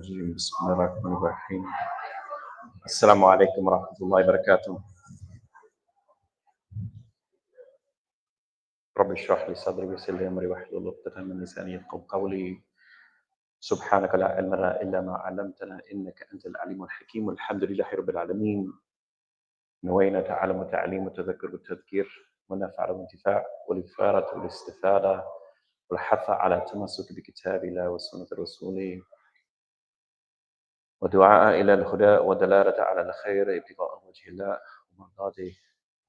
الرجيم بسم الله الرحمن الرحيم السلام عليكم ورحمة الله وبركاته رب اشرح لي صدري ويسر لي أمري واحلل عقدة من لساني يفقهوا قولي سبحانك لا علم لنا إلا ما علمتنا إنك أنت العليم الحكيم والحمد لله رب العالمين نوينا تعلم وتعليم وتذكر والتذكير والنفع والانتفاع والإثارة والاستفادة والحث على التمسك بكتاب الله وسنة رسوله ودعاء إلى الهدى ودلالة على الخير ابتغاء وجه الله ومرضاته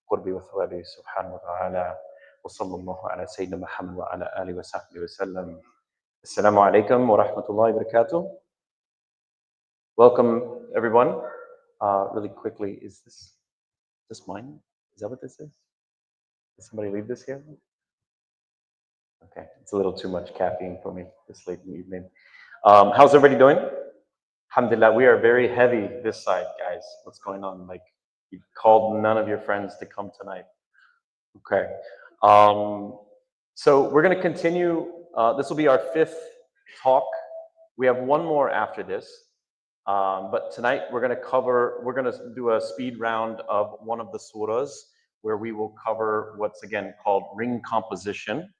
قربي وثوابه سبحانه وتعالى وصلى الله على سيدنا محمد وعلى آله وصحبه وسلم. Assalamu alaikum wa rahmatullahi wa barakatuh. Welcome everyone. Really quickly, is this mine? Is that what this is? Did somebody leave this here? Okay, it's a little too much caffeine for me this late in the evening. How's everybody doing? Alhamdulillah, we are very heavy this side, guys. What's going on? Like, you called none of your friends to come tonight. Okay. So we're going to continue. This will be our 5th talk. We have one more after this. But tonight we're going to do a speed round of one of the surahs where we will cover what's again called ring composition,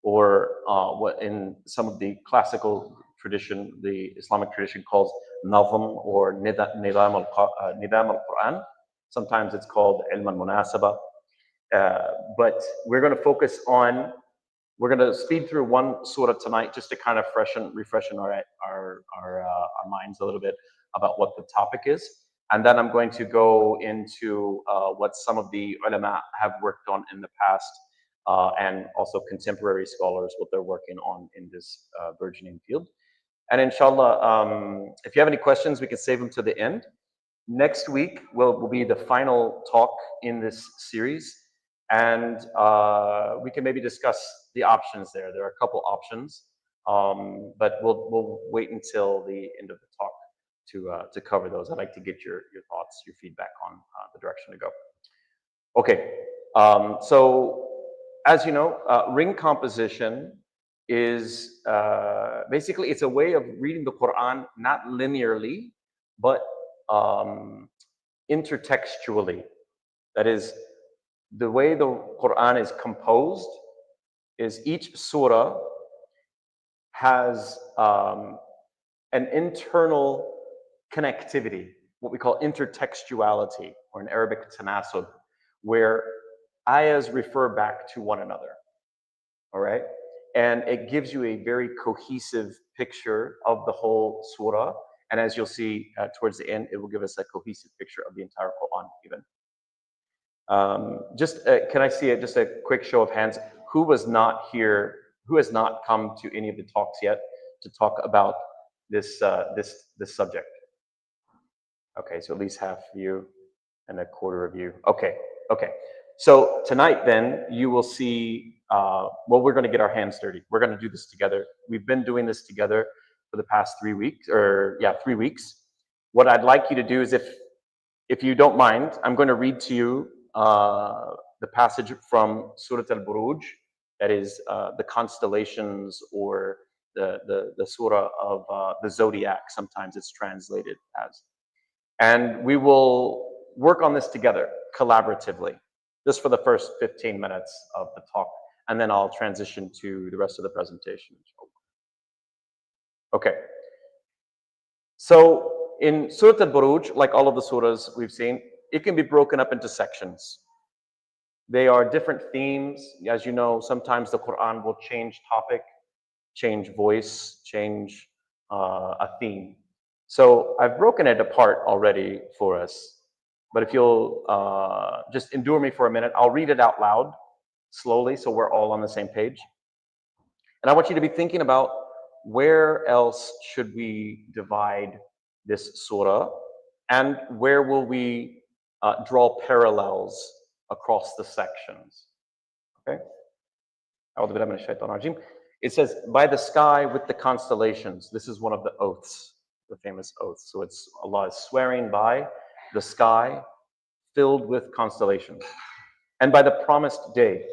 or what in some of the classical tradition, the Islamic tradition calls nazm or nidam al-Qur'an. Sometimes it's called ilm al-munasaba. But we're going to focus on, we're going to speed through one surah tonight just to kind of refreshen our minds a little bit about what the topic is. And then I'm going to go into what some of the ulama have worked on in the past, and also contemporary scholars, what they're working on in this burgeoning field. And inshallah, if you have any questions, we can save them to the end. Next week will be the final talk in this series. And we can maybe discuss the options there. There are a couple options, but we'll wait until the end of the talk to cover those. I'd like to get your thoughts, your feedback on the direction to go. Okay, so as you know, ring composition is basically, it's a way of reading the Qur'an not linearly, but intertextually. That is, the way the Qur'an is composed is each surah has an internal connectivity, what we call intertextuality, or in Arabic tanasub, where ayahs refer back to one another, all right? And it gives you a very cohesive picture of the whole surah. And as you'll see towards the end, it will give us a cohesive picture of the entire Qur'an even. Can I see just a quick show of hands? Who was not here, who has not come to any of the talks yet to talk about this subject? Okay, so at least half of you and a quarter of you. Okay. So tonight then, you will see, well, we're going to get our hands dirty. We're going to do this together. We've been doing this together for the past 3 weeks, 3 weeks. What I'd like you to do is, if you don't mind, I'm going to read to you the passage from Surah al-Buruj, that is the constellations, or the surah of the zodiac, sometimes it's translated as. And we will work on this together, collaboratively, just for the first 15 minutes of the talk, and then I'll transition to the rest of the presentation. Okay. So in Surah al-Buruj, like all of the surahs we've seen, it can be broken up into sections. They are different themes. As you know, sometimes the Quran will change topic, change voice, change a theme. So I've broken it apart already for us. But if you'll just endure me for a minute, I'll read it out loud, slowly, so we're all on the same page. And I want you to be thinking about, where else should we divide this surah, and where will we draw parallels across the sections? Okay? It says, by the sky with the constellations. This is one of the oaths, the famous oaths. So it's Allah is swearing by the sky filled with constellations, and by the promised day,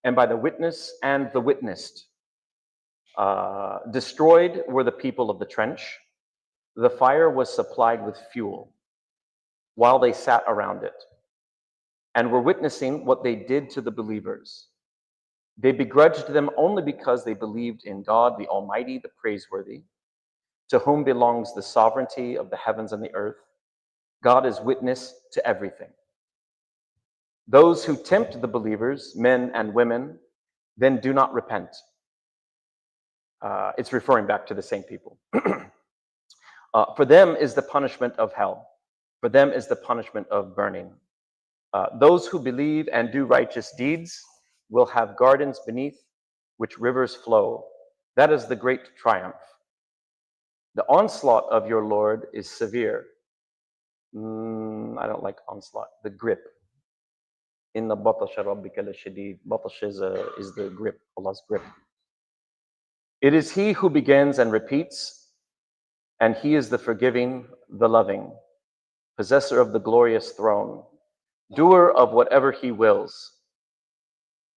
and by the witness and the witnessed. Destroyed were the people of the trench, The fire was supplied with fuel while they sat around it and were witnessing what they did to the believers. They begrudged them only because they believed in God, the Almighty, the Praiseworthy, to whom belongs the sovereignty of the heavens and the earth. God is witness to everything. Those who tempt the believers, men and women, then do not repent. It's referring back to the same people. For them is the punishment of hell. For them is the punishment of burning. Those who believe and do righteous deeds will have gardens beneath which rivers flow. That is the great triumph. The onslaught of your Lord is severe. I don't like onslaught. The grip. Inna batasha rabbika lashadid. Batash is the grip, Allah's grip. It is He who begins and repeats, and He is the forgiving, the loving, possessor of the glorious throne, doer of whatever He wills.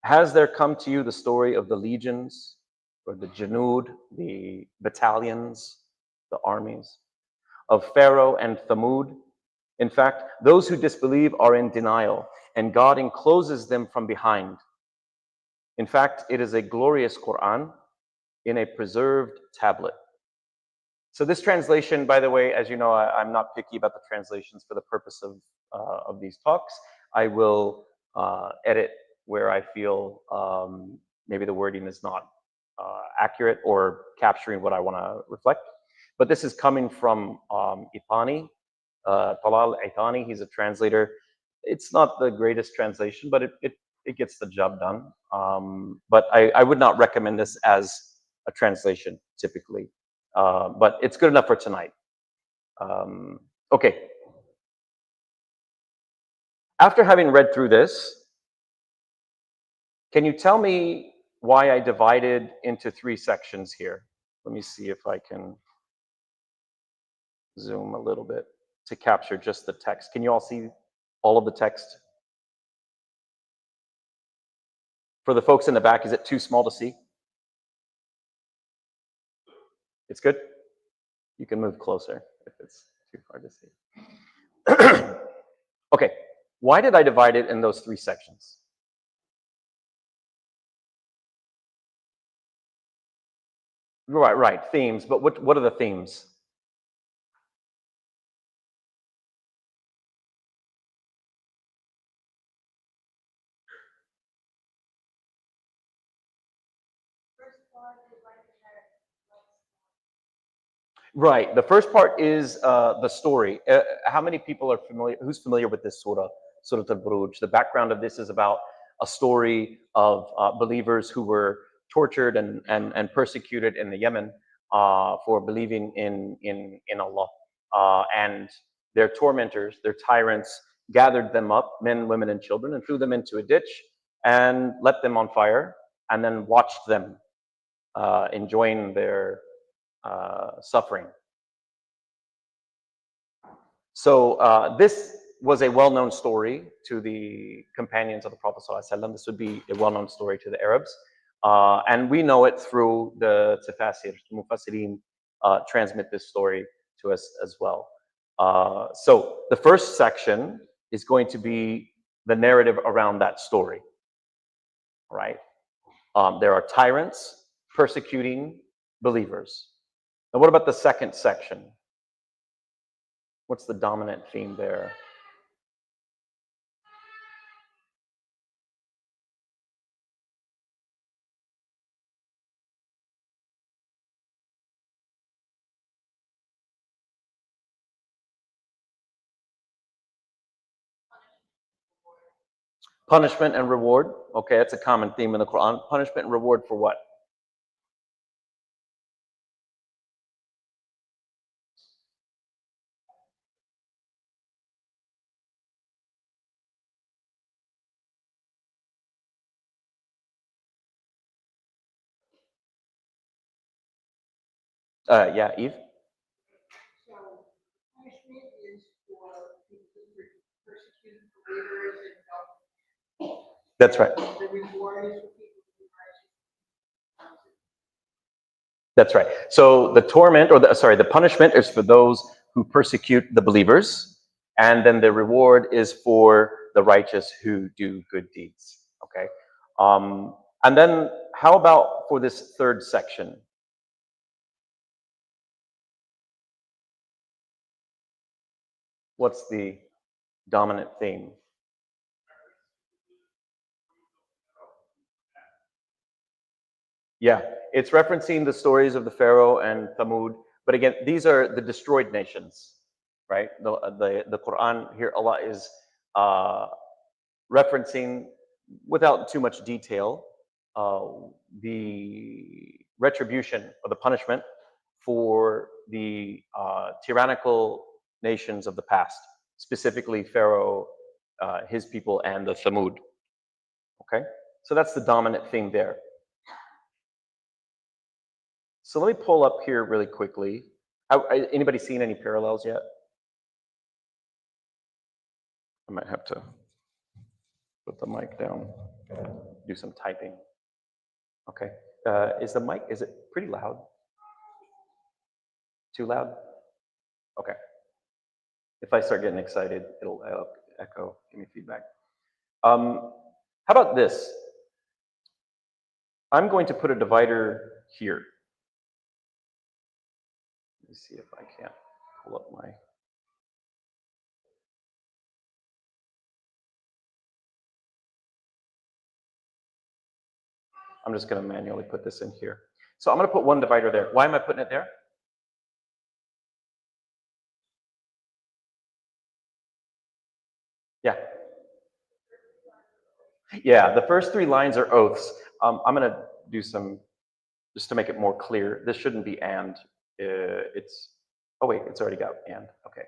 Has there come to you the story of the legions, or the Janud, the battalions, the armies, of Pharaoh and Thamud? In fact, those who disbelieve are in denial, and God encloses them from behind. In fact, it is a glorious Qur'an in a preserved tablet. So this translation, by the way, as you know, I'm not picky about the translations for the purpose of these talks. I will edit where I feel maybe the wording is not accurate or capturing what I want to reflect. But this is coming from Itani, Talal Itani. He's a translator. It's not the greatest translation, but it gets the job done. But I would not recommend this as a translation typically. But it's good enough for tonight. Okay. After having read through this, can you tell me why I divided into 3 sections here? Let me see if I can zoom a little bit to capture just the text. Can you all see all of the text? For the folks in the back, is it too small to see? It's good? You can move closer if it's too hard to see. Okay, why did I divide it in those 3 sections? Right, themes, but what are the themes? Right. The first part is the story. How many people are familiar? Who's familiar with this surah, Surah Al-Buruj? The background of this is about a story of believers who were tortured and persecuted in the Yemen for believing in Allah. And their tormentors, their tyrants, gathered them up, men, women, and children, and threw them into a ditch and let them on fire, and then watched them enjoying their suffering. So this was a well-known story to the companions of the Prophet ﷺ. This would be a well-known story to the Arabs. And we know it through the Tafsir. The Mufassirin transmit this story to us as well. So the first section is going to be the narrative around that story, right? There are tyrants persecuting believers. And what about the second section? What's the dominant theme there? Punishment and reward. Okay, that's a common theme in the Quran. Punishment and reward for what? Yeah, Eve? That's right. That's right. So the torment, or the punishment is for those who persecute the believers, and then the reward is for the righteous who do good deeds. Okay. And then how about for this third section? What's the dominant theme? Yeah, it's referencing the stories of the Pharaoh and Thamud. But again, these are the destroyed nations, right? The Quran here, Allah is uh, referencing, without too much detail, uh, the retribution or the punishment for the tyrannical nations of the past, specifically Pharaoh, his people, and the Thamud. Okay, so that's the dominant theme there. So let me pull up here really quickly. Anybody seen any parallels yet? I might have to put the mic down, do some typing. Okay. Is the mic, is it pretty loud? Too loud? Okay. If I start getting excited, it'll echo, give me feedback. How about this? I'm going to put a divider here. Let me see if I can't pull up my... I'm just going to manually put this in here. So I'm going to put one divider there. Why am I putting it there? Yeah. Yeah, the first three lines are oaths. I'm going to do some, just to make it more clear. This shouldn't be and. It's, oh wait, it's already got and. Okay.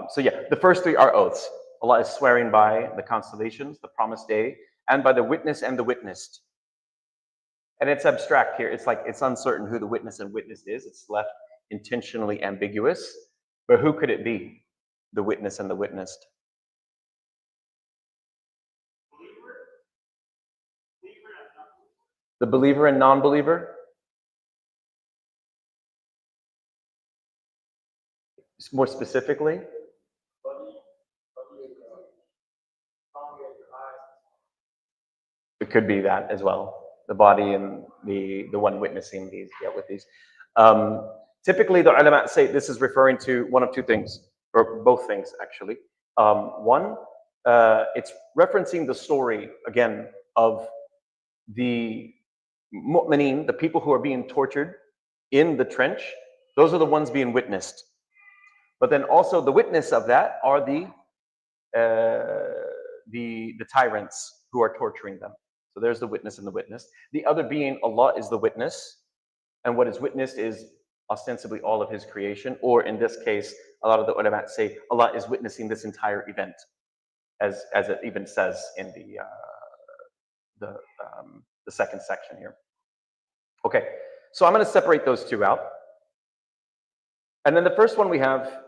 So yeah, the first three are oaths. Allah is swearing by the constellations, the promised day, and by the witness and the witnessed. And it's abstract here. It's like, it's uncertain who the witness and witnessed is. It's left intentionally ambiguous. But who could it be? The witness and the witnessed. The believer and non-believer? More specifically? It could be that as well. The body and the one witnessing these, yeah, with these. Typically, the ulama say this is referring to one of two things, or both things actually. One, it's referencing the story again of the mu'mineen, the people who are being tortured in the trench. Those are the ones being witnessed. But then also the witness of that are the tyrants who are torturing them. So there's the witness and the witness. The other being, Allah is the witness, and what is witnessed is ostensibly all of His creation, or in this case, a lot of the ulama say Allah is witnessing this entire event, as it even says in the second section here. Okay, so I'm going to separate those two out. And then the first one we have,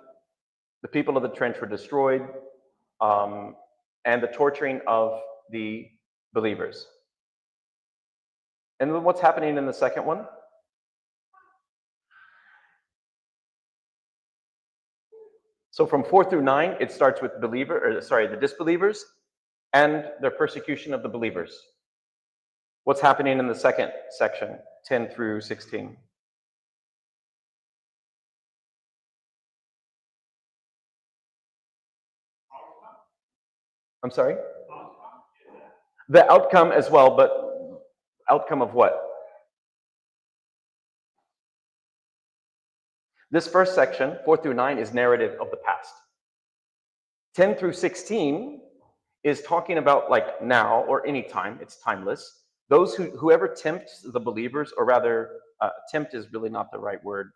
the people of the trench were destroyed, and the torturing of the believers. And then what's happening in the second one? So from 4 through 9, it starts with the disbelievers and their persecution of the believers. What's happening in the second section, 10 through 16? I'm sorry? The outcome as well, but outcome of what? This first section, 4 through 9, is narrative of the past. 10 through 16 is talking about like now or any time, it's timeless. Those whoever tempts the believers, or rather, tempt is really not the right word.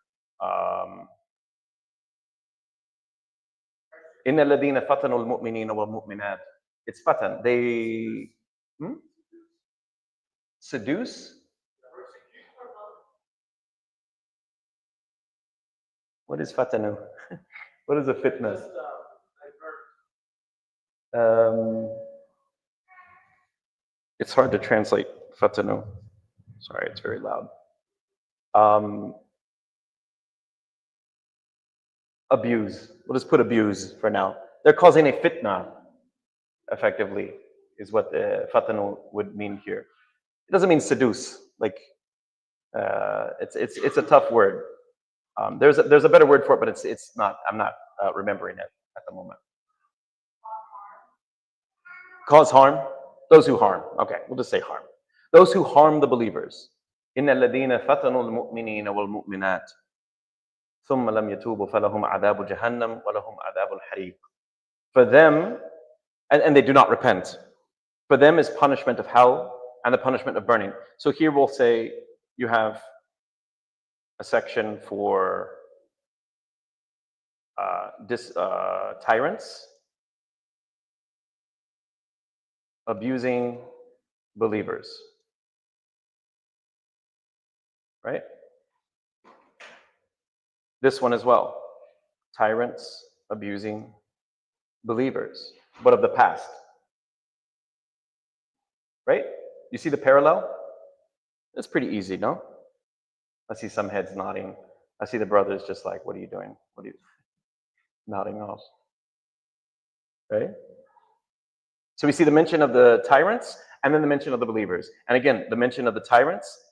Inna alladhina fatanu al-mu'minina wal-mu'minat. It's fatan. They seduce. What is fatanu? What is a fitna? It's hard to translate fatanu. Sorry, it's very loud. Abuse. We'll just put abuse for now. They're causing a fitna, effectively, is what the fatanu would mean here. It doesn't mean seduce. Like, it's a tough word. There's a better word for it, but it's not. I'm not remembering it at the moment. Cause harm. Those who harm. Okay, we'll just say harm. Those who harm the believers. إن الذين فتنوا المؤمنين والمؤمنات ثم لم يتوبوا فلهم عذاب جهنم ولهم عذاب الحريق. For them, and they do not repent. For them is punishment of hell and the punishment of burning. So here we'll say you have a section for tyrants abusing believers. Right? This one as well. Tyrants abusing believers, but of the past. Right? You see the parallel? It's pretty easy, no? I see some heads nodding. I see the brothers just like, what are you doing? What are you nodding off? Right? So we see the mention of the tyrants and then the mention of the believers. And again, the mention of the tyrants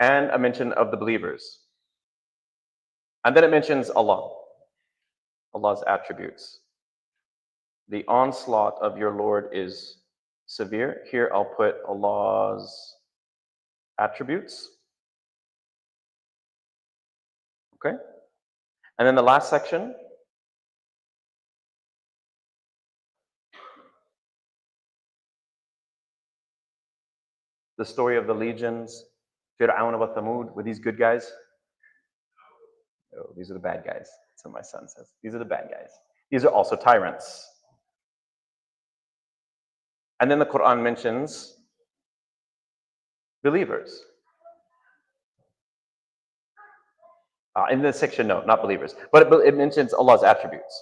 and a mention of the believers. And then it mentions Allah, Allah's attributes. The onslaught of your Lord is severe. Here I'll put Allah's attributes. Okay? And then the last section. The story of the legions, Fir'aun wa Thamud, were these good guys? Oh, these are the bad guys. That's what my son says. These are the bad guys. These are also tyrants. And then the Qur'an mentions believers. In this section, no, not believers. But it mentions Allah's attributes.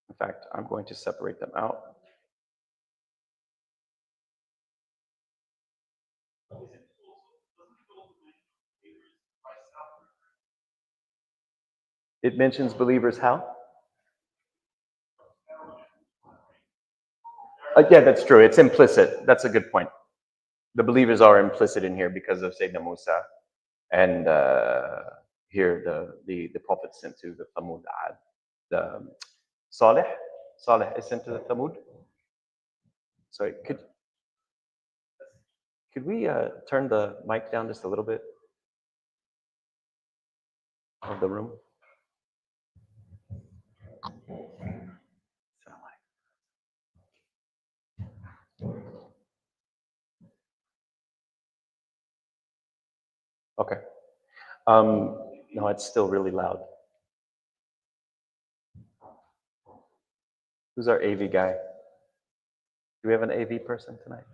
In fact, I'm going to separate them out. It mentions believers how? Yeah, that's true. It's implicit. That's a good point. The believers are implicit in here because of Sayyidina Musa and here the prophet sent to the Thamud Ad. The Salih is sent to the Thamud. Sorry, could we turn the mic down just a little bit of the room? Okay. No, it's still really loud. Who's our AV guy? Do we have an AV person tonight?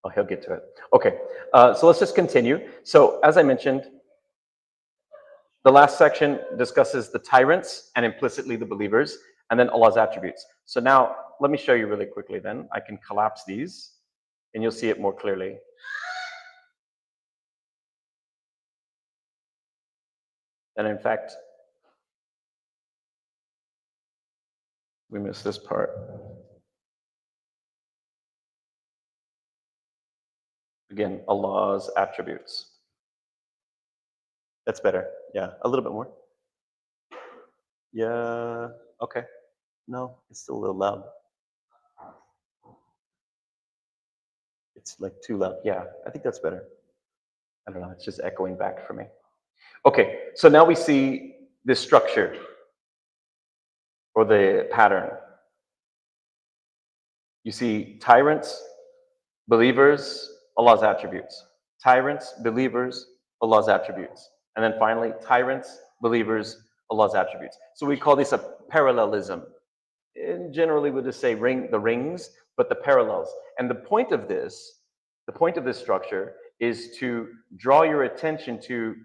Oh, he'll get to it. Okay, so let's just continue. So as I mentioned, the last section discusses the tyrants and implicitly the believers, and then Allah's attributes. So now, let me show you really quickly then. I can collapse these, and you'll see it more clearly. And in fact, we missed this part. Again, Allah's attributes. That's better. Yeah, a little bit more. Yeah, okay. No, it's still a little loud. It's like too loud. Yeah, I think that's better. I don't know, it's just echoing back for me. Okay, so now we see this structure or the pattern. You see tyrants, believers, Allah's attributes. Tyrants, believers, Allah's attributes. And then finally, tyrants, believers, Allah's attributes. So we call this a parallelism. And generally we just say the rings, but the parallels. And the point of this structure is to draw your attention to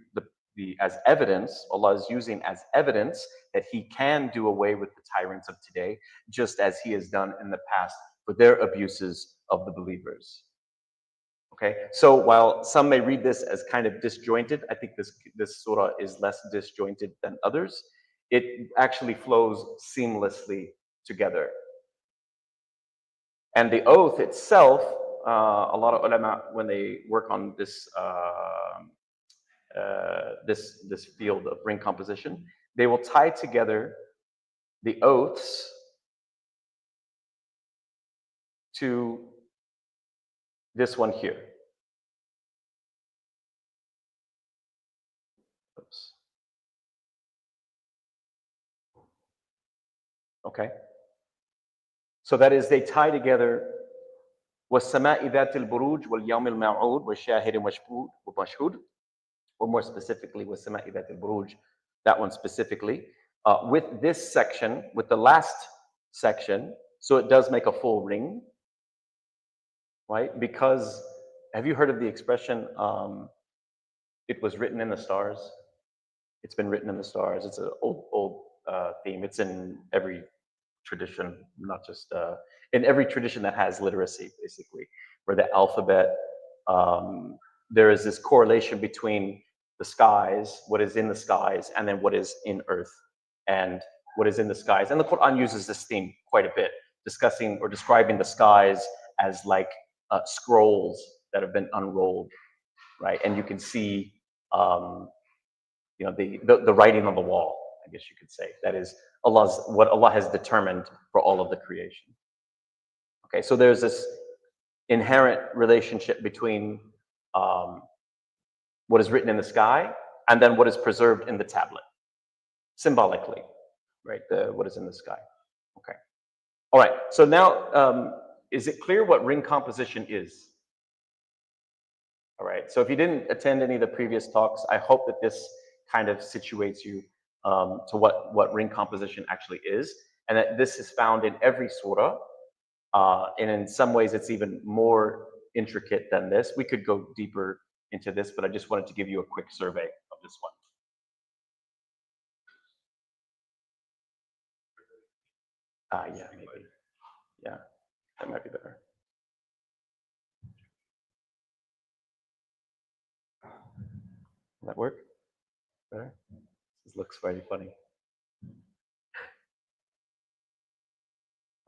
as evidence, Allah is using as evidence that He can do away with the tyrants of today, just as He has done in the past for their abuses of the believers. Okay, so while some may read this as kind of disjointed, I think this surah is less disjointed than others. It actually flows seamlessly together. And the oath itself, a lot of ulama, when they work on this this field of ring composition, they will tie together the oaths to this one here. Oops. Okay. So that is, they tie together وَالسَّمَاءِ ذَاتِ الْبُرُوجِ وَالْيَوْمِ الْمَوْعُودِ وَالشَّاهِدِ وَمَشْهُودٍ, or more specifically, وَالسَّمَاءِ ذَاتِ الْبُرُوجِ, that one specifically. With this section, with the last section, so it does make a full ring, right? Because, have you heard of the expression, it was written in the stars? It's been written in the stars. It's an old theme. It's in every tradition, not just in every tradition that has literacy, basically, where the alphabet, there is this correlation between the skies, what is in the skies, and then what is in earth, and what is in the skies. And the Qur'an uses this theme quite a bit, discussing or describing the skies as like scrolls that have been unrolled, right? And you can see, you know, the writing on the wall, I guess you could say. That is what Allah has determined for all of the creation. Okay, so there's this inherent relationship between what is written in the sky and then what is preserved in the tablet, symbolically, right? What is in the sky. Okay. All right. So now, is it clear what ring composition is? All right. So if you didn't attend any of the previous talks, I hope that this kind of situates you to what ring composition actually is, and that this is found in every surah, and in some ways it's even more intricate than this. We could go deeper into this, but I just wanted to give you a quick survey of this one. Yeah, maybe. Yeah, that might be better. Will that work? Better? This looks very funny.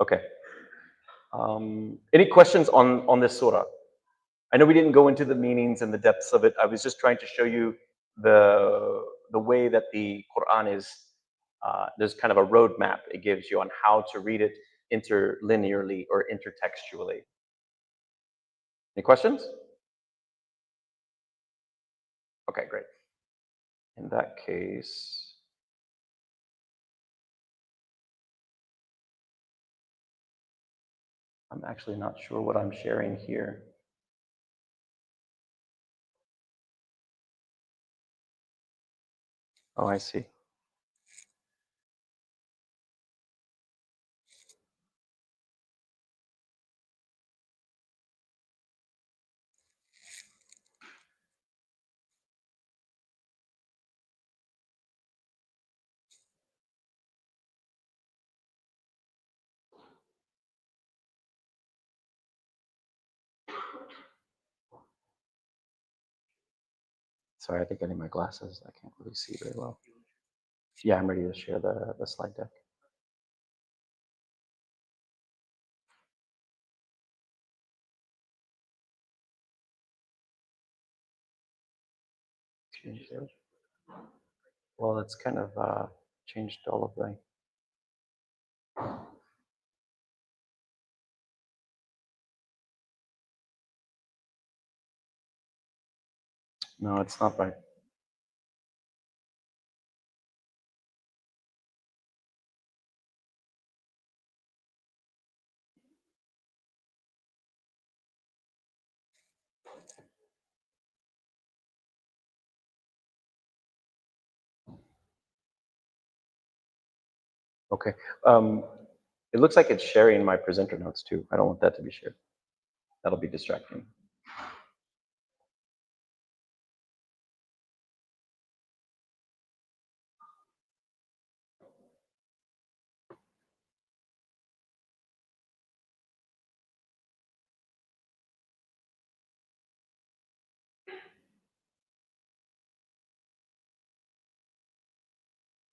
Okay. Any questions on this surah? I know we didn't go into the meanings and the depths of it. I was just trying to show you the way that the Qur'an is. There's kind of a roadmap it gives you on how to read it interlinearly or intertextually. Any questions? Okay, great. In that case, I'm actually not sure what I'm sharing here. Oh, I see. Sorry, I think I need my glasses. I can't really see very well. Yeah, I'm ready to share the slide deck. Well, it's kind of changed all of the. No, it's not right. Okay. It looks like it's sharing my presenter notes too. I don't want that to be shared. That'll be distracting.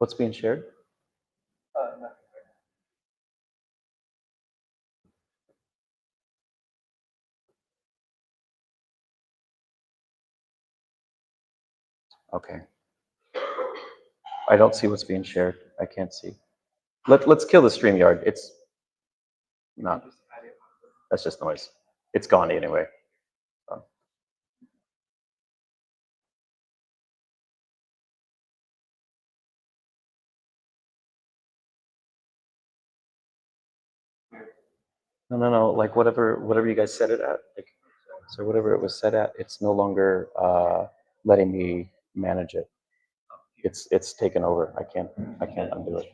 What's being shared? Okay. I don't see what's being shared. I can't see. Let's kill the StreamYard. It's not. That's just noise. It's gone anyway. No. Like whatever you guys set it at. Like, so whatever it was set at, it's no longer letting me manage it. It's taken over. I can't undo it.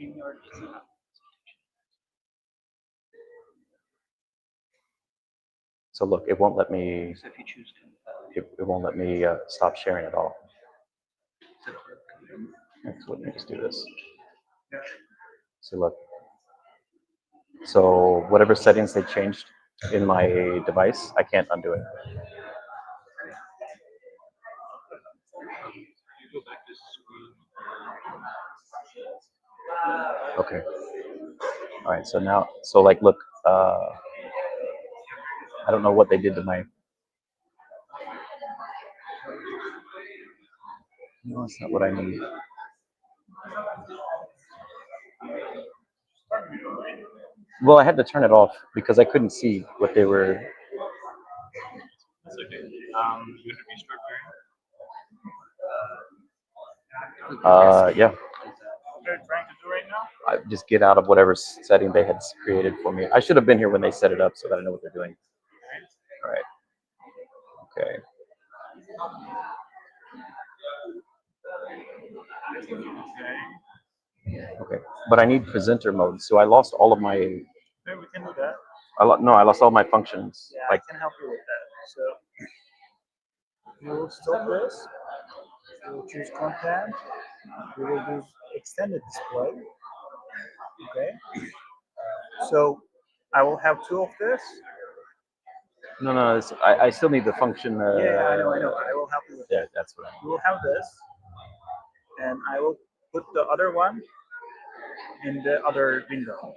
So look, it won't let me. It won't let me stop sharing at all. So let me just do this. So look. So whatever settings they changed in my device, I can't undo it. Okay. All right. So now, so like, look, I don't know what they did to my. No, it's not what I need. Well, I had to turn it off because I couldn't see what they were. That's okay. You have to restart Bayan? Yeah. What are you trying to do right now? I just get out of whatever setting they had created for me. I should have been here when they set it up so that I know what they're doing. All right. Okay. Okay. But I need presenter mode, so I lost all of my. Okay, we can do that. No, I lost all my functions. Yeah, Like, I can help you with that. So you will stop this. You will choose content. You will do extended display. Okay. So I will have two of this. no. I still need the function. Yeah, I know. I will help you with Yeah, that. that's what I You will have this, and I will put the other one in the other window.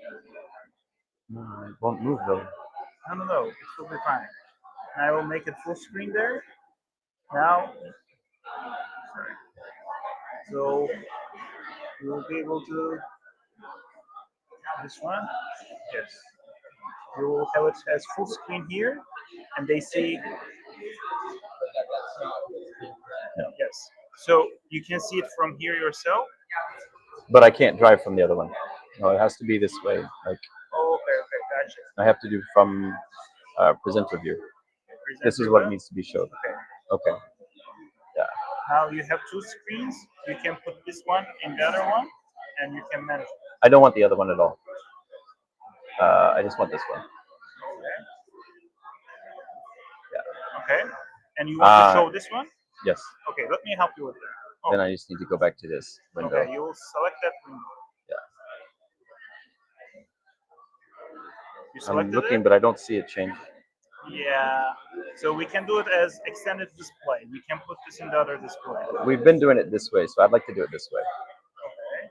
No, it won't move though. No. It will be fine. And I will make it full screen there. Now, sorry. So you will be able to this one. Yes. You will have it as full screen here, and they see. Yes. So you can see it from here yourself. But I can't drive from the other one. No, it has to be this way. Like, Oh, okay, gotcha. I have to do from presenter view. This is what needs to be showed. Okay. Yeah. Now you have two screens. You can put this one in the other one, and you can manage it. I don't want the other one at all. I just want this one. Okay. Yeah. Okay. And you want to show this one? Yes. Okay, let me help you with that. Oh. Then I just need to go back to this window. Okay, you will select that window. Yeah. You selected I'm looking, it? but I don't see it change. Yeah. So we can do it as extended display. We can put this in the other display. We've been doing it this way, so I'd like to do it this way. Okay.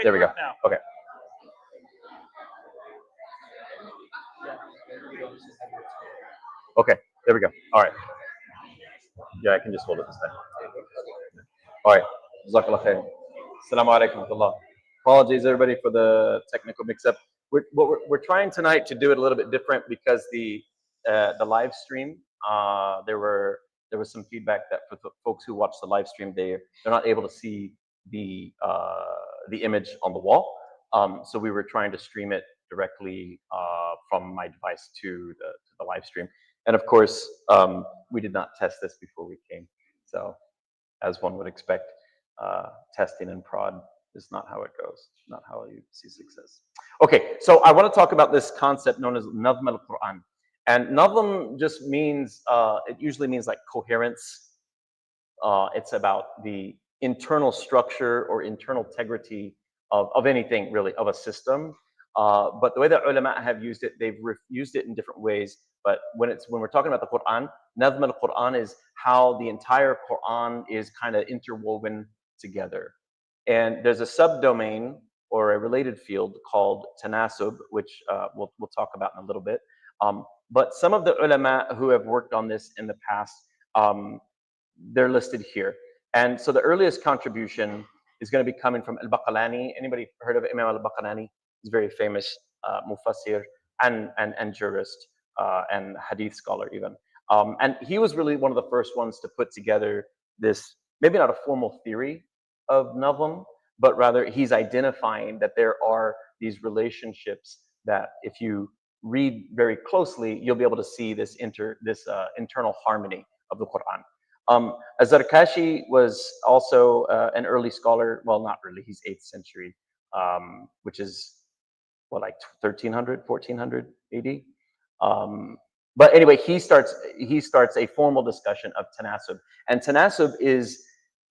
There we go. Now. Okay. Okay, there we go. All right. Yeah, I can just hold it this time. All right. Jazakallah khair. Assalamu alaikum wa rahmatullah. Apologies, everybody, for the technical mix-up. We're trying tonight to do it a little bit different because the live stream, there was some feedback that for the folks who watch the live stream, they're not able to see the image on the wall. So we were trying to stream it directly from my device to the live stream. And of course, we did not test this before we came. So as one would expect, testing and prod is not how it goes, not how you see success. Okay, so I want to talk about this concept known as nazm al-Qur'an. And nazm just means, it usually means like coherence. It's about the internal structure or internal integrity of anything really, of a system. But the way that ulama have used it, they've used it in different ways. But when we're talking about the Quran, Nazm al-Quran is how the entire Quran is kind of interwoven together. And there's a subdomain or a related field called tanasub, which we'll talk about in a little bit. But some of the ulama who have worked on this in the past, they're listed here. And so the earliest contribution is going to be coming from al-Baqalani. Anybody heard of Imam al-Baqalani? He's a very famous mufassir and jurist and hadith scholar even. And he was really one of the first ones to put together this, maybe not a formal theory of nazm, but rather he's identifying that there are these relationships that if you read very closely, you'll be able to see this internal harmony of the Quran. Az-Zarkashi was also an early scholar. Well, not really. He's 8th century, which is like 1300, 1400 AD. But anyway, he starts a formal discussion of tanasub, and tanasub is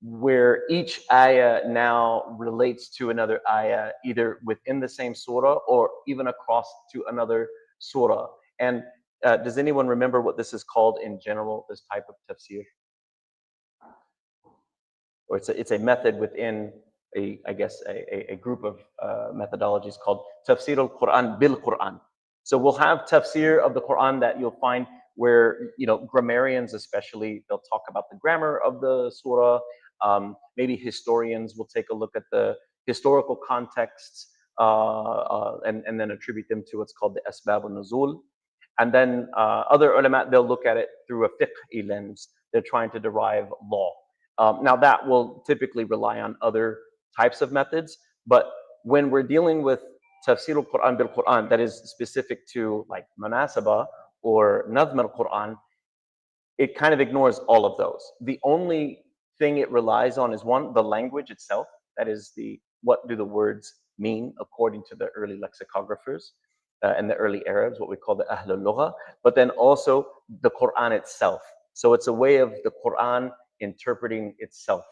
where each ayah now relates to another ayah, either within the same surah or even across to another surah. And does anyone remember what this is called in general, this type of tafsir? Or it's a method within I guess a group of methodologies called Tafsir al-Qur'an bil-Qur'an. So we'll have tafsir of the Quran that you'll find where, grammarians especially, they'll talk about the grammar of the surah. Maybe historians will take a look at the historical contexts and then attribute them to what's called the asbab al-nuzul. And then other ulama, they'll look at it through a fiqh lens. They're trying to derive law. Now that will typically rely on other types of methods, but when we're dealing with Tafsir al-Qur'an bil-Qur'an, that is specific to like munasaba or Nazm al-Qur'an, it kind of ignores all of those. The only thing it relies on is one, the language itself. That is what do the words mean according to the early lexicographers and the early Arabs, what we call the Ahl al-Lugha, but then also the Qur'an itself. So it's a way of the Qur'an interpreting itself,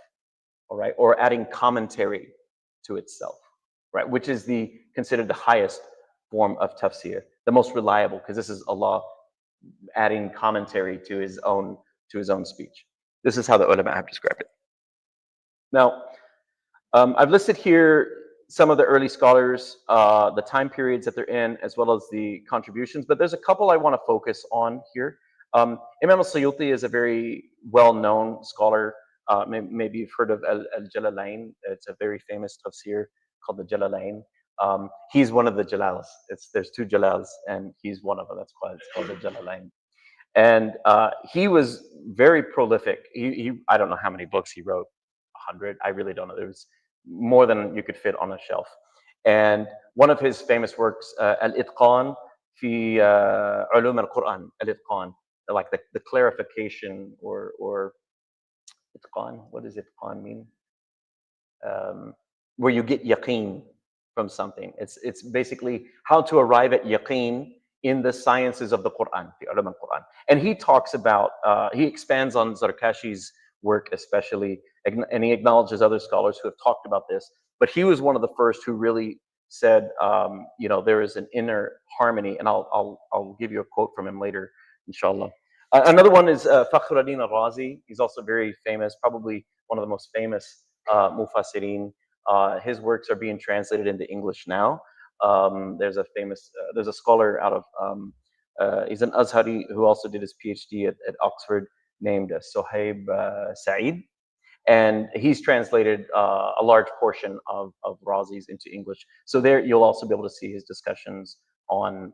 all right, or adding commentary to itself, right, which is considered the highest form of tafsir, the most reliable, because this is Allah adding commentary to his own speech. This is how the ulama have described it. Now, I've listed here some of the early scholars, the time periods that they're in, as well as the contributions, but there's a couple I want to focus on here. Imam al-Suyuti is a very well-known scholar. Maybe you've heard of al-Jalalain. It's a very famous tafsir called the Jalalain. He's one of the Jalals. There's two Jalals, and he's one of them. That's why it's called the Jalalain. And he was very prolific. I don't know how many books he wrote. 100. I really don't know. There was more than you could fit on a shelf. And one of his famous works, al-Itqan fi ulum al-Qur'an, al-Itqan, like the clarification or Itqan. What does Itqan mean? Where you get yaqeen from something. It's basically how to arrive at yaqeen in the sciences of the Quran, the ulum al-Quran. And he talks about, he expands on Zarkashi's work especially, and he acknowledges other scholars who have talked about this, but he was one of the first who really said, there is an inner harmony, and I'll give you a quote from him later, inshallah. Another one is Fakhruddin al-Razi. He's also very famous, probably one of the most famous mufassirin. His works are being translated into English now. There's a scholar out of, he's an Azhari who also did his PhD at Oxford, named Sohaib Saeed. And he's translated a large portion of Razi's into English. So there you'll also be able to see his discussions on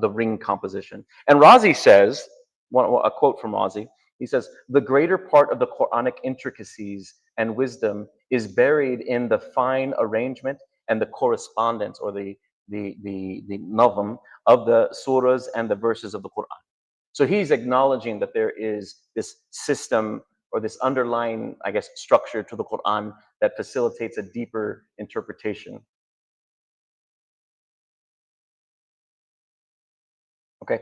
the ring composition. And Razi says, a quote from Razi, he says, "The greater part of the Quranic intricacies and wisdom is buried in the fine arrangement and the correspondence, or the nazm of the surahs and the verses of the Quran." So he's acknowledging that there is this system or this underlying, I guess, structure to the Quran that facilitates a deeper interpretation. Okay.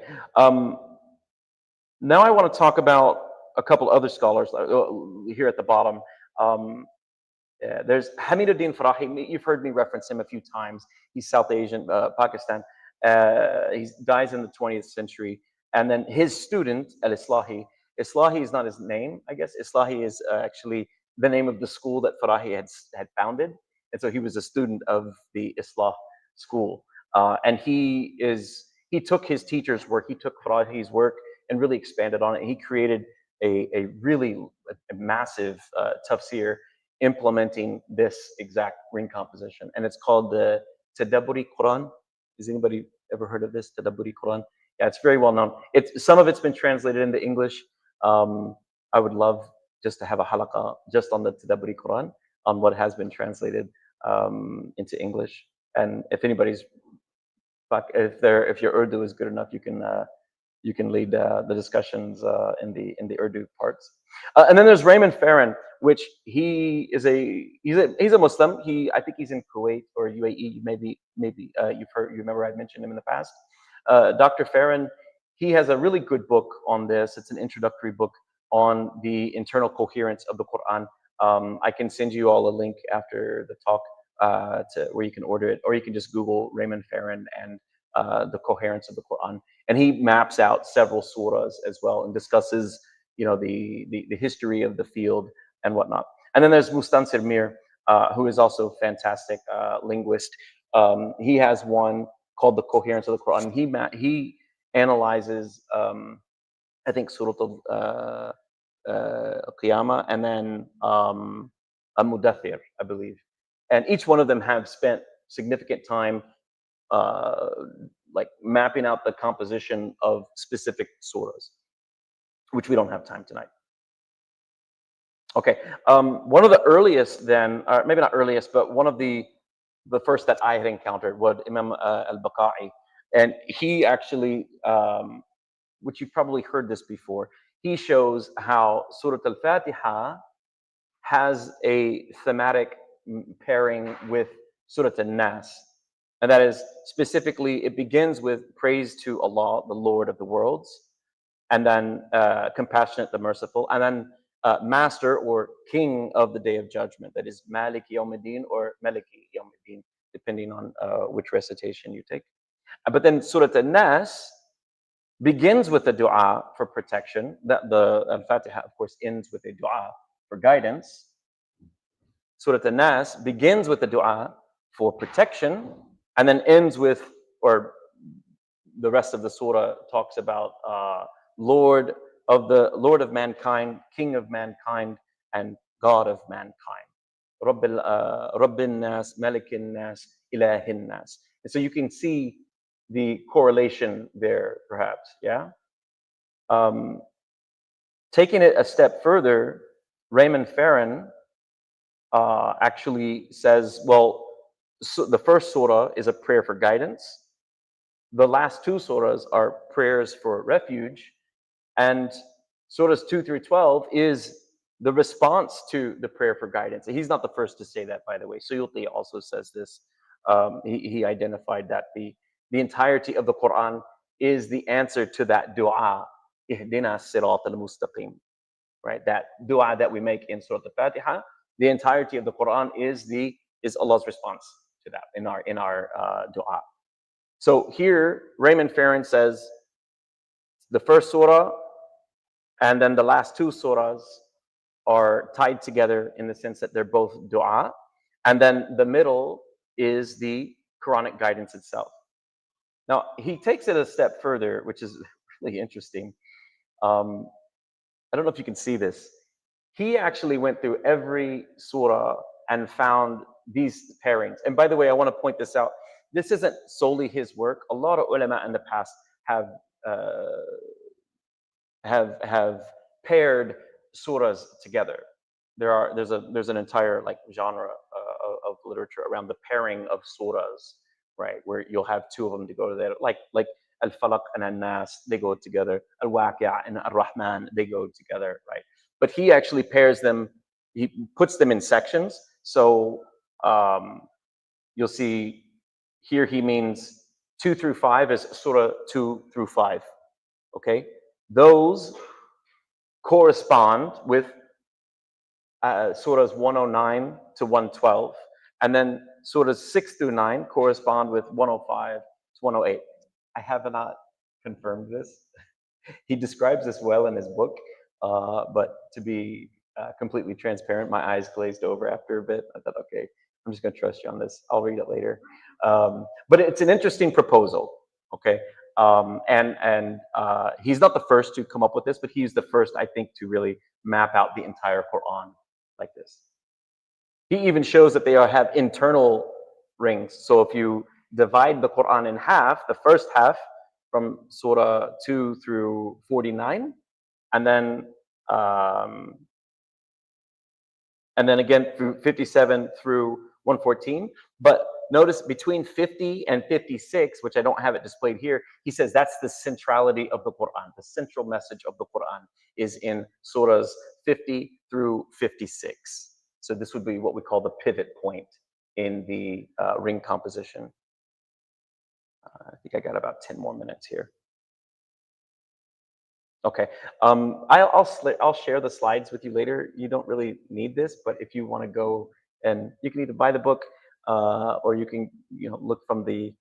Now I want to talk about a couple other scholars here at the bottom. Yeah, there's Hamiduddin Farahi. You've heard me reference him a few times. He's South Asian, Pakistan. He dies in the 20th century. And then his student, Al-Islahi. Islahi is not his name, I guess. Islahi is actually the name of the school that Farahi had founded. And so he was a student of the Islah school. And he took his teacher's work, he took Farahi's work and really expanded on it. He created a really massive tafsir implementing this exact ring composition. And it's called the Tadabburi Quran. Has anybody ever heard of this? Tadabburi Quran? Yeah, it's very well known. Some of it's been translated into English. I would love just to have a halaqa just on the Tadabburi Quran, on what has been translated into English. And if anybody's, if your Urdu is good enough, you can lead the discussions in the Urdu parts. And then there's Raymond Farron, which he's a Muslim. I think he's in Kuwait or UAE. Maybe you remember I mentioned him in the past. Dr. Farron, he has a really good book on this. It's an introductory book on the internal coherence of the Quran. I can send you all a link after the talk to where you can order it, or you can just Google Raymond Farron and the coherence of the Quran. And he maps out several surahs as well and discusses, the history of the field and whatnot. And then there's Mustansir Mir, who is also a fantastic linguist. He has one called The Coherence of the Quran. He analyzes, I think, Surah al-Qiyamah and then al-Mudathir, I believe. And each one of them have spent significant time like mapping out the composition of specific surahs, which we don't have time tonight. Okay, one of the earliest then, or maybe not earliest, but one of the first that I had encountered was Imam al-Baqai. And he actually, which you've probably heard this before, he shows how Surah al-Fatiha has a thematic pairing with Surah al-Nas. And that is specifically, it begins with praise to Allah, the Lord of the worlds, and then compassionate, the merciful, and then master or king of the day of judgment. That is Malik Yawmiddin or Maliki Yawmiddin, depending on which recitation you take. But then Surah al-Nas begins with a dua for protection. That the Al-Fatiha, of course, ends with a dua for guidance. Surah al-Nas begins with a dua for protection, and then ends with, or the rest of the surah talks about Lord of mankind, King of mankind, and God of mankind. Rabbin Nas, Malikin Nas, Ilahin Nas. And so you can see the correlation there, perhaps, yeah? Taking it a step further, Raymond Farron actually says, well, so the first surah is a prayer for guidance. The last two surahs are prayers for refuge. And surahs 2 through 12 is the response to the prayer for guidance. He's not the first to say that, by the way. Suyuti also says this. He identified that the entirety of the Quran is the answer to that dua, Ihdina Siraat al-Mustaqim, right? That dua that we make in Surah al-Fatiha, the entirety of the Quran is Allah's response to that in our dua. So here, Raymond Farron says the first surah and then the last two surahs are tied together in the sense that they're both dua, and then the middle is the Quranic guidance itself. Now, he takes it a step further, which is really interesting. I don't know if you can see this. He actually went through every surah and found these pairings. And by the way, I want to point this out. This isn't solely his work. A lot of ulama in the past have paired surahs together. There's an entire like genre of literature around the pairing of surahs, right? Where you'll have two of them to go together, like Al-Falaq and An-Nas, they go together. Al-Waqi'a and Ar-Rahman, they go together, right? But he actually pairs them. He puts them in sections. So you'll see here he means 2 through 5 is Surah 2 through 5. Okay, those correspond with surahs 109 to 112, and then surahs 6 through 9 correspond with 105 to 108. I have not confirmed this. He describes this well in his book, but to be completely transparent, my eyes glazed over after a bit. I thought, okay, I'm just going to trust you on this. I'll read it later. But it's an interesting proposal, okay? And he's not the first to come up with this, but he's the first, I think, to really map out the entire Quran like this. He even shows that they have internal rings. So if you divide the Quran in half, the first half from Surah 2 through 49, and then again through 57 through 114. But notice between 50 and 56, which I don't have it displayed here, he says that's the centrality of the Quran. The central message of the Quran is in surahs 50 through 56. So this would be what we call the pivot point in the ring composition. I think I got about 10 more minutes here. Okay, I'll share the slides with you later. You don't really need this, but if you want to go and you can either buy the book or you can look from the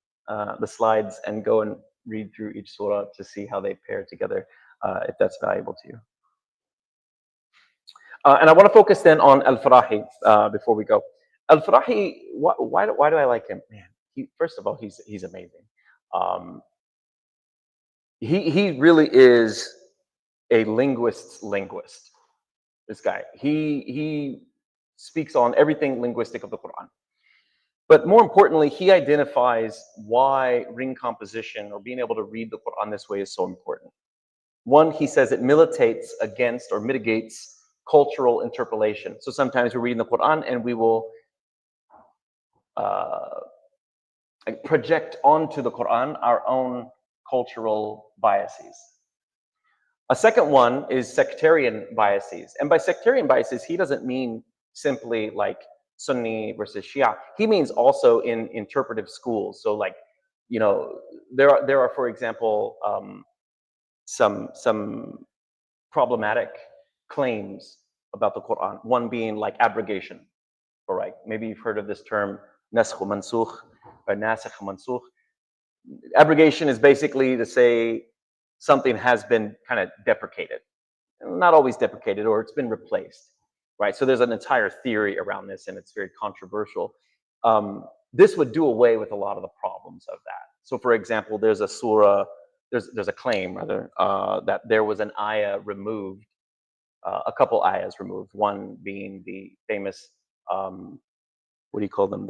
slides and go and read through each surah to see how they pair together, if that's valuable to you. And I want to focus then on Al-Farahi before we go. Al-Farahi, why do I like him? Man, first of all, he's amazing. He really is a linguist's linguist. This guy, he speaks on everything linguistic of the Quran. But more importantly, he identifies why ring composition or being able to read the Quran this way is so important. One, he says it militates against or mitigates cultural interpolation. So sometimes we're reading the Quran and we will project onto the Quran our own cultural biases. A second one is sectarian biases. And by sectarian biases, he doesn't mean simply like Sunni versus Shia. He means also in interpretive schools. So like, there are, for example, some problematic claims about the Quran. One being like abrogation, all right? Maybe you've heard of this term, nasakh mansukh or nasikh mansukh. Abrogation is basically to say something has been kind of deprecated. Not always deprecated, or it's been replaced, right? So there's an entire theory around this, and it's very controversial. This would do away with a lot of the problems of that. So for example, there's a surah, there's a claim rather, that there was an ayah removed, a couple ayahs removed, one being the famous, what do you call them?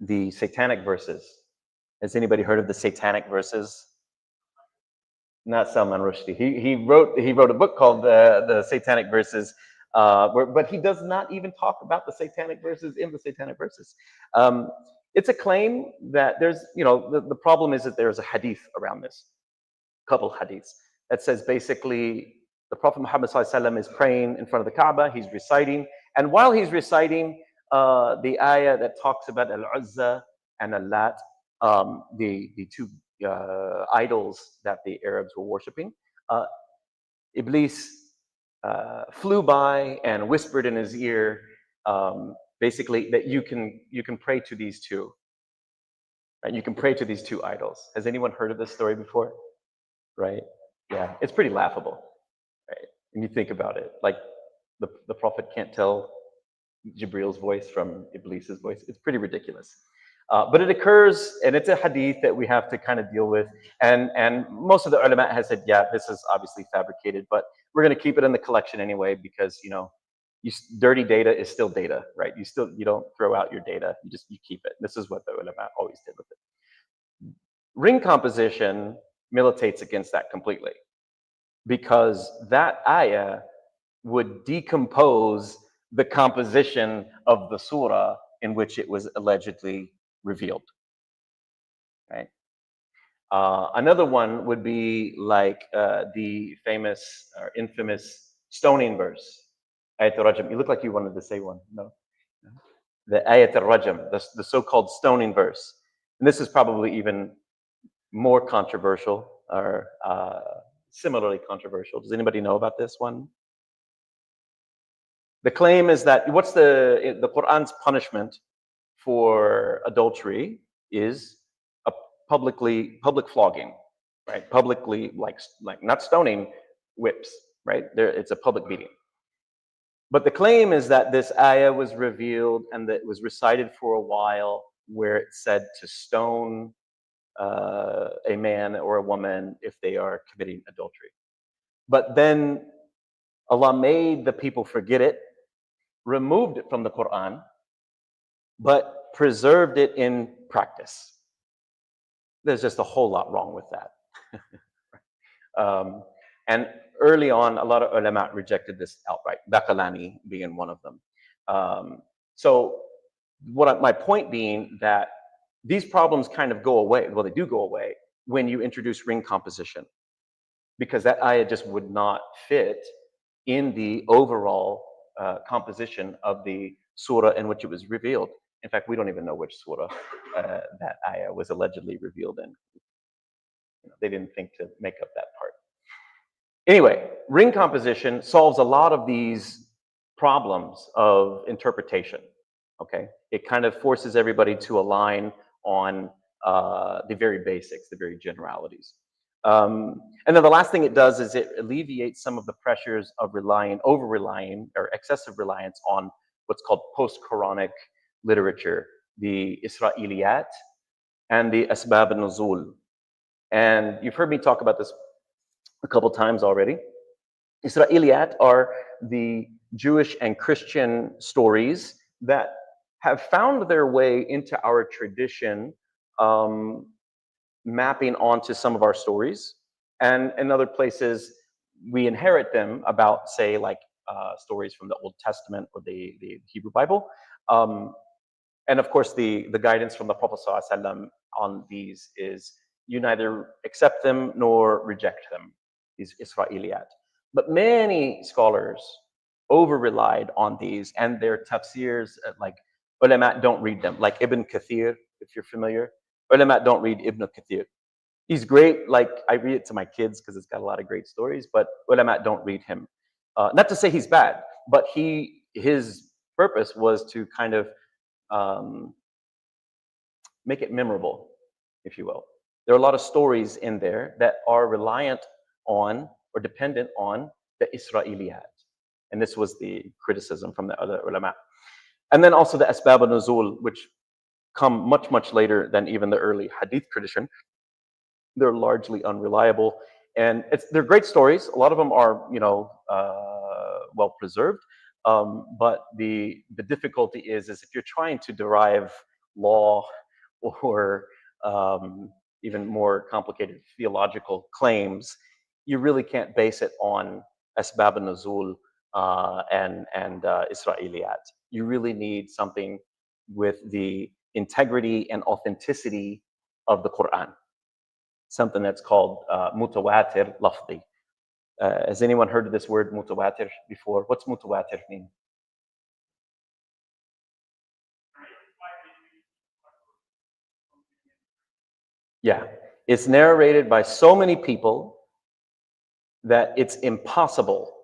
The satanic verses. Has anybody heard of the satanic verses? Not Salman Rushdie. He wrote a book called the Satanic Verses, but he does not even talk about the satanic verses in the satanic verses. It's a claim that there's, the problem is that there's a hadith around this, couple hadiths, that says basically the Prophet Muhammad ﷺ is praying in front of the Kaaba, he's reciting, and while he's reciting the ayah that talks about Al-Uzza and Al-Lat, the two idols that the Arabs were worshiping, Iblis flew by and whispered in his ear, basically that you can pray to these two, right? You can pray to these two idols. Has anyone heard of this story before? Right? Yeah, it's pretty laughable, right? When you think about it, like the Prophet can't tell Jibril's voice from Iblis's voice. It's pretty ridiculous. But it occurs, and it's a hadith that we have to kind of deal with. And most of the ulama has said, yeah, this is obviously fabricated, but we're going to keep it in the collection anyway because dirty data is still data, right? You don't throw out your data, you keep it. This is what the ulama always did with it. Ring composition militates against that completely because that ayah would decompose the composition of the surah in which it was allegedly revealed, right? Another one would be like the famous or infamous stoning verse, Ayat al-Rajm. You look like you wanted to say one. No? The Ayat al-Rajm, the so-called stoning verse. And this is probably even more controversial or similarly controversial. Does anybody know about this one? The claim is that what's the Qur'an's punishment for adultery is a public flogging, right? Publicly, like not stoning, whips, right? It's a public beating. But the claim is that this ayah was revealed and that it was recited for a while, where it said to stone a man or a woman if they are committing adultery. But then Allah made the people forget it, removed it from the Quran, but preserved it in practice. There's just a whole lot wrong with that. And early on, a lot of ulama rejected this outright, Baqalani being one of them. So my point being that these problems kind of go away. Well, they do go away when you introduce ring composition, because that ayah just would not fit in the overall composition of the surah in which it was revealed. In fact, we don't even know which surah that ayah was allegedly revealed in. They didn't think to make up that part. Anyway, ring composition solves a lot of these problems of interpretation. Okay, it kind of forces everybody to align on the very basics, the very generalities. And then the last thing it does is it alleviates some of the pressures of over-relying, or excessive reliance on what's called post-Quranic literature, the Isra'iliyat and the Asbab al-Nuzul. And you've heard me talk about this a couple times already. Isra'iliyat are the Jewish and Christian stories that have found their way into our tradition, mapping onto some of our stories. And in other places, we inherit them about, say, like stories from the Old Testament or the Hebrew Bible. And of course, the guidance from the Prophet ﷺ on these is you neither accept them nor reject them, these Isra'iliyat. But many scholars over-relied on these, and their tafsirs, like ulama don't read them, like Ibn Kathir, if you're familiar. Ulama don't read Ibn Kathir. He's great, like I read it to my kids because it's got a lot of great stories, but ulama don't read him. Not to say he's bad, but his purpose was to kind of make it memorable, if you will. There are a lot of stories in there that are reliant on or dependent on the Isra'iliyat. And this was the criticism from the other ulama. And then also the Asbab al-Nuzul, which come much, much later than even the early hadith tradition. They're largely unreliable. And they're great stories. A lot of them are, well preserved. But the difficulty is if you're trying to derive law or even more complicated theological claims, you really can't base it on Asbab al-Nuzul and Isra'iliyat. You really need something with the integrity and authenticity of the Qur'an, something that's called mutawatir lafzi. Has anyone heard of this word mutawatir before? What's mutawatir mean? Yeah, it's narrated by so many people that it's impossible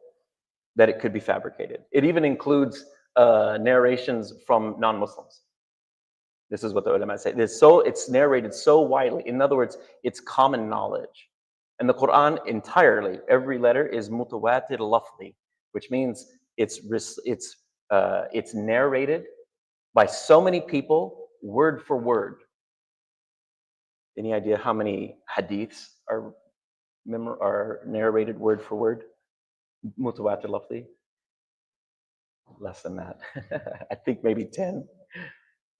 that it could be fabricated. It even includes narrations from non-Muslims. This is what the ulama say. It's narrated so widely. In other words, it's common knowledge. And the Quran entirely, every letter is mutawatir lafzi, which means it's narrated by so many people, word for word. Any idea how many hadiths are narrated word for word? Mutawatir lafzi? Less than that. I think maybe 10.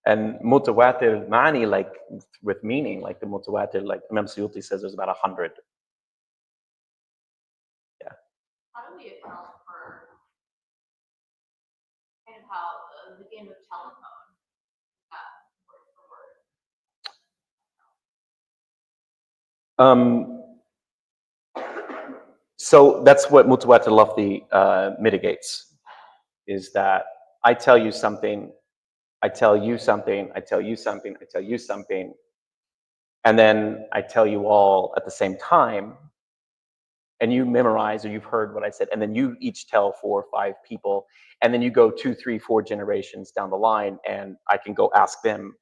And mutawatir ma'ani, like with meaning, like the mutawatir, like Imam Suyuti says there's about 100. Yeah. How do we account for kind of how the game of telephone word for word? So that's what mutawatir lafzi mitigates, is that I tell you something, I tell you something, I tell you something, I tell you something, and then I tell you all at the same time, and you memorize or you've heard what I said, and then you each tell 4 or 5 people, and then you go 2, 3, 4 generations down the line, and I can go ask them,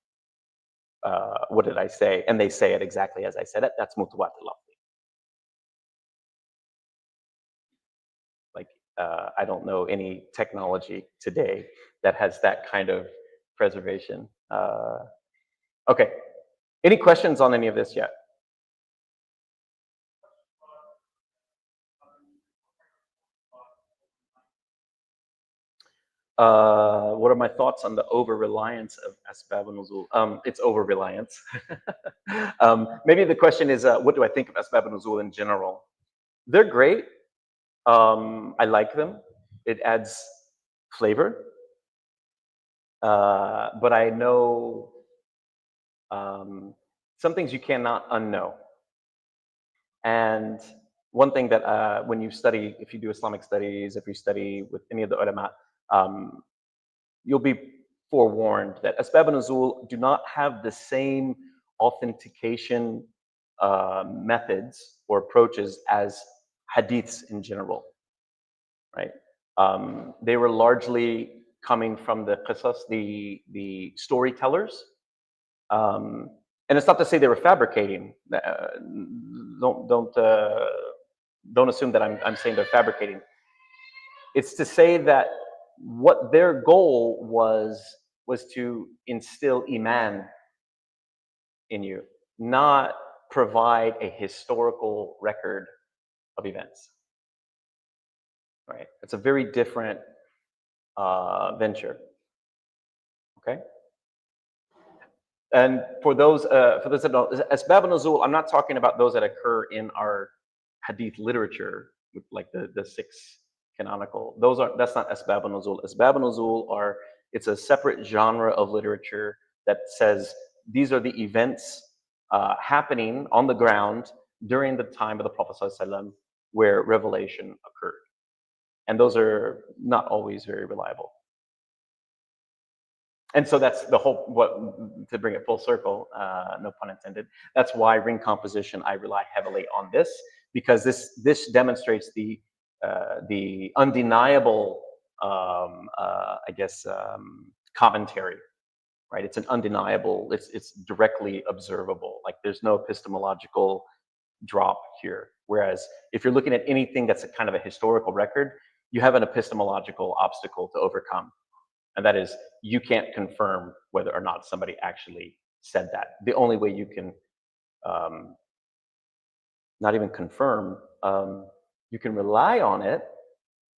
what did I say? And they say it exactly as I said it. That's mutawatir lafzi. Like, I don't know any technology today that has that kind of preservation. Okay. Any questions on any of this yet? What are my thoughts on the over-reliance of asbab al-nuzul? It's over-reliance. Maybe the question is, what do I think of asbab al-nuzul in general? They're great. I like them. It adds flavor. But I know some things you cannot unknow. And one thing that when you study, if you do Islamic studies, if you study with any of the ulama, you'll be forewarned that asbab al-nuzul do not have the same authentication methods or approaches as hadiths in general, right? They were largely coming from the qisas, the storytellers. And it's not to say they were fabricating. Don't assume that I'm saying they're fabricating. It's to say that what their goal was to instill iman in you, not provide a historical record of events. Right? It's a very different venture. Okay. And for those that don't, asbab al-nuzul, I'm not talking about those that occur in our hadith literature, like the 6 canonical. That's not asbab al-nuzul. Asbab al-nuzul it's a separate genre of literature that says these are the events happening on the ground during the time of the Prophet ﷺ where revelation occurred. And those are not always very reliable. And so that's the whole, to bring it full circle, no pun intended, that's why ring composition, I rely heavily on this, because this demonstrates the undeniable, commentary, right? It's an undeniable, it's directly observable. Like there's no epistemological drop here. Whereas if you're looking at anything that's a kind of a historical record, you have an epistemological obstacle to overcome. And that is, you can't confirm whether or not somebody actually said that. The only way you can, not even confirm, you can rely on it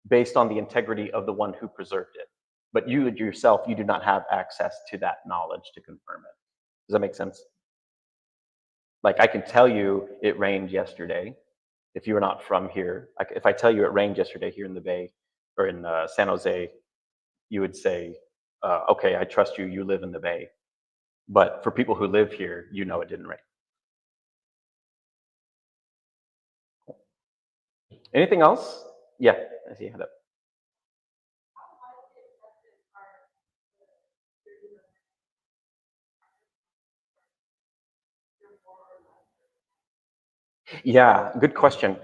based on the integrity of the one who preserved it. But you yourself, you do not have access to that knowledge to confirm it. Does that make sense? Like I can tell you it rained yesterday. If you are not from here, if I tell you it rained yesterday here in the Bay or in San Jose, you would say, okay, I trust you, you live in the Bay. But for people who live here, you know it didn't rain. Anything else? Yeah, I see your hand up. Yeah, good question.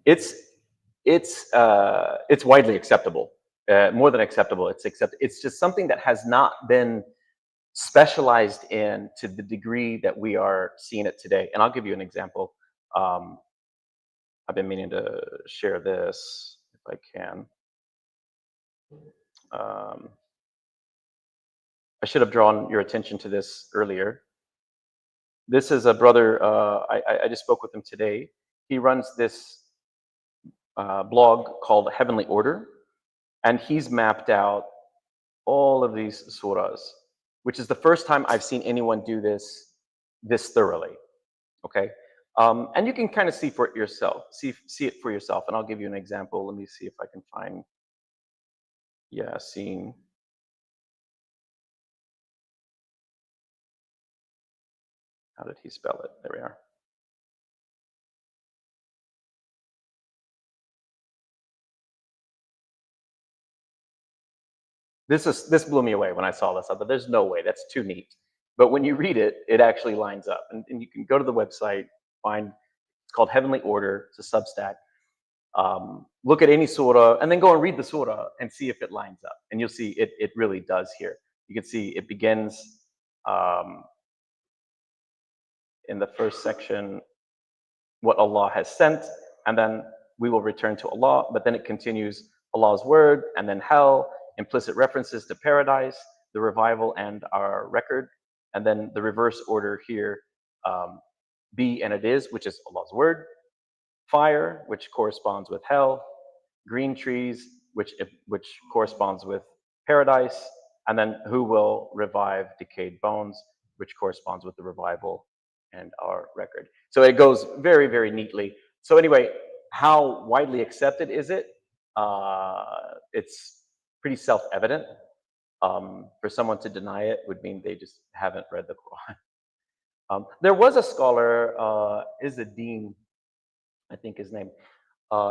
It's widely acceptable. More than acceptable, it's just something that has not been specialized in to the degree that we are seeing it today. And I'll give you an example. I've been meaning to share this if I can. I should have drawn your attention to this earlier. This is a brother, I just spoke with him today. He runs this blog called Heavenly Order, and he's mapped out all of these surahs, which is the first time I've seen anyone do this thoroughly, okay? And you can kind of see for it yourself, see it for yourself, and I'll give you an example. Let me see if I can find, Yasin. How did he spell it? There we are. This blew me away when I saw this. I thought, there's no way, that's too neat. But when you read it, it actually lines up. And you can go to the website, find It's called Heavenly Order. It's a Substack. Look at any surah and then go and read the surah and see if it lines up. And you'll see it really does here. You can see it begins in the first section, what Allah has sent, and then we will return to Allah. But then it continues Allah's word, and then hell, implicit references to paradise, the revival, and our record. And then the reverse order here, be and it is, which is Allah's word, fire, which corresponds with hell, green trees, which corresponds with paradise, and then who will revive decayed bones, which corresponds with the revival and our record. So it goes very, very neatly. So anyway, how widely accepted is it? It's pretty self-evident. For someone to deny it would mean they just haven't read the Quran. There was a scholar, Izzeddin, I think his name.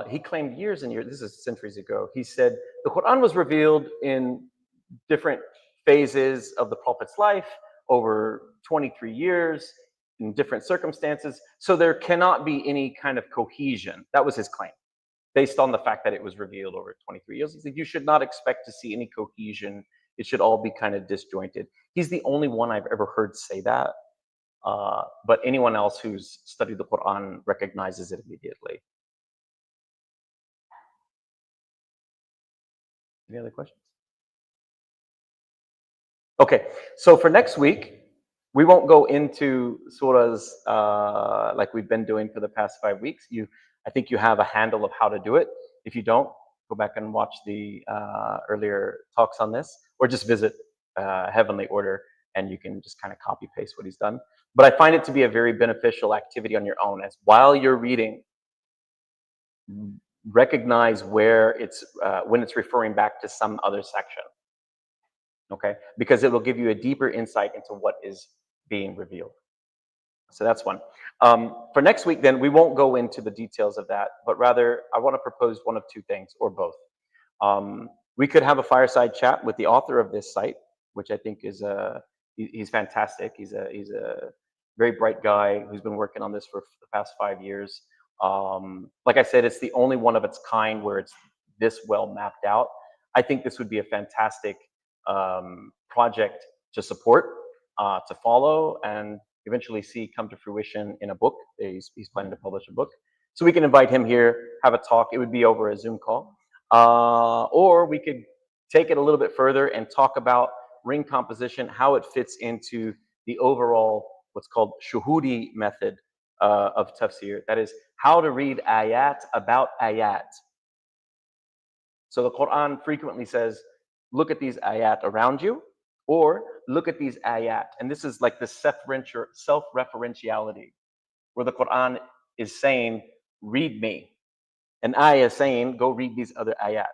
He claimed years and years, this is centuries ago, he said the Quran was revealed in different phases of the Prophet's life over 23 years in different circumstances. So there cannot be any kind of cohesion. That was his claim, based on the fact that it was revealed over 23 years. He said you should not expect to see any cohesion. It should all be kind of disjointed. He's the only one I've ever heard say that. But anyone else who's studied the Quran recognizes it immediately. Any other questions? Okay, so for next week, we won't go into surahs like we've been doing for the past 5 weeks. I think you have a handle of how to do it. If you don't, go back and watch the earlier talks on this, or just visit Heavenly Order, and you can just kind of copy paste what he's done. But I find it to be a very beneficial activity on your own, as while you're reading, recognize where it's when it's referring back to some other section. Okay, because it will give you a deeper insight into what is being revealed. So that's one. For next week, then, we won't go into the details of that, but rather I want to propose one of two things, or both. We could have a fireside chat with the author of this site, which I think is he's fantastic. He's a very bright guy who's been working on this for the past 5 years. Like I said, it's the only one of its kind where it's this well mapped out. I think this would be a fantastic project to support, to follow, and eventually see come to fruition in a book. He's planning to publish a book. So we can invite him here, have a talk. It would be over a Zoom call. Or we could take it a little bit further and talk about ring composition, how it fits into the overall, what's called shuhudi method of tafsir. That is, how to read ayat about ayat. So the Quran frequently says, look at these ayat around you, or look at these ayat. And this is like the self-referentiality, where the Quran is saying, read me. And ayah is saying, go read these other ayat.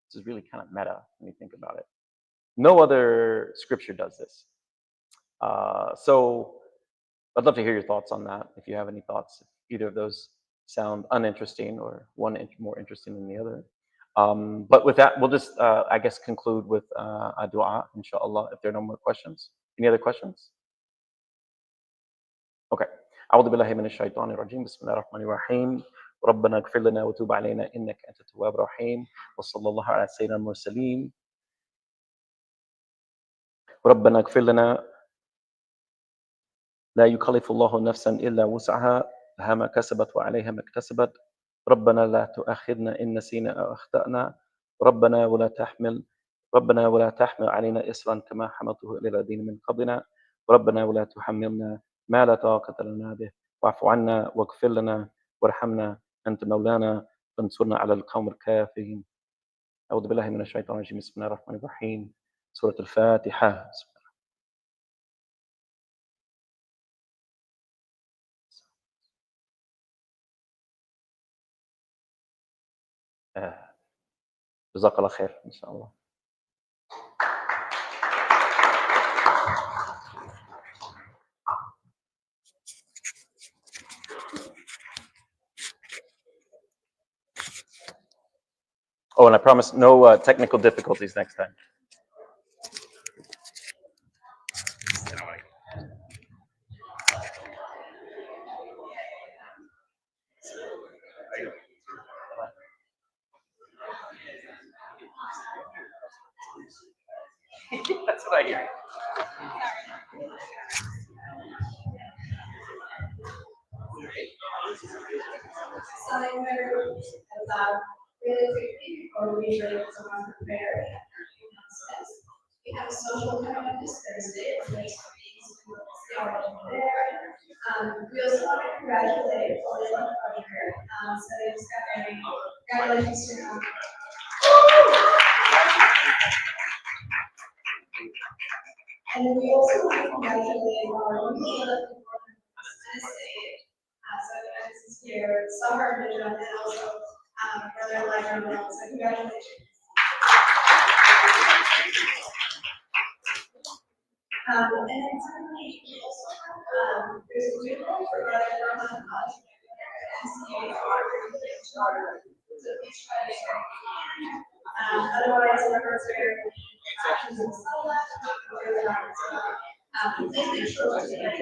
This is really kind of meta when you think about it. No other scripture does this. So I'd love to hear your thoughts on that. If you have any thoughts, if either of those sound uninteresting or one more interesting than the other. But with that, we'll just, I guess, conclude with a dua, inshallah, if there are no more questions. Any other questions? Okay. أعوذ بالله من الشيطان الرجيم بسم الله الرحمن الرحيم ربنا اغفر لنا وتوب علينا إنك أنت التواب الرحيم وصلى الله على سيدنا المرسلين ربنا اغفر لنا لا يكلف الله نفسا إلا وسعها لها ما كسبت وعليها ما اكتسبت ربنا لا تؤاخذنا إن نسينا أو أخطأنا ربنا ولا تحمل علينا إصرا كما حملته على الذين من قبلنا ربنا ولا تحملنا ما لا طاقة لنا به واعف عنا واغفر لنا وارحمنا أنت مولانا فانصرنا على القوم الكافرين أعوذ بالله من الشيطان الرجيم بسم الله الرحمن الرحيم سورة الفاتحة جزاك الله خير إن شاء الله. Oh, and I promise no technical difficulties next time. Something where really quickly or usually someone prepared. We have a social commitment this Thursday, which means we are there. We also want to congratulate all of our partners. So they just got married. Congratulations to them. And then we also want to congratulate our new so this is here, Summer Vision, and also Brother Elijah Reynolds. So congratulations. And then finally, we also have there's a doodle for Brother Roman College. So please try to share. Otherwise, remember to actions and so please make sure to get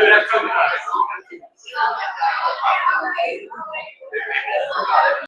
That's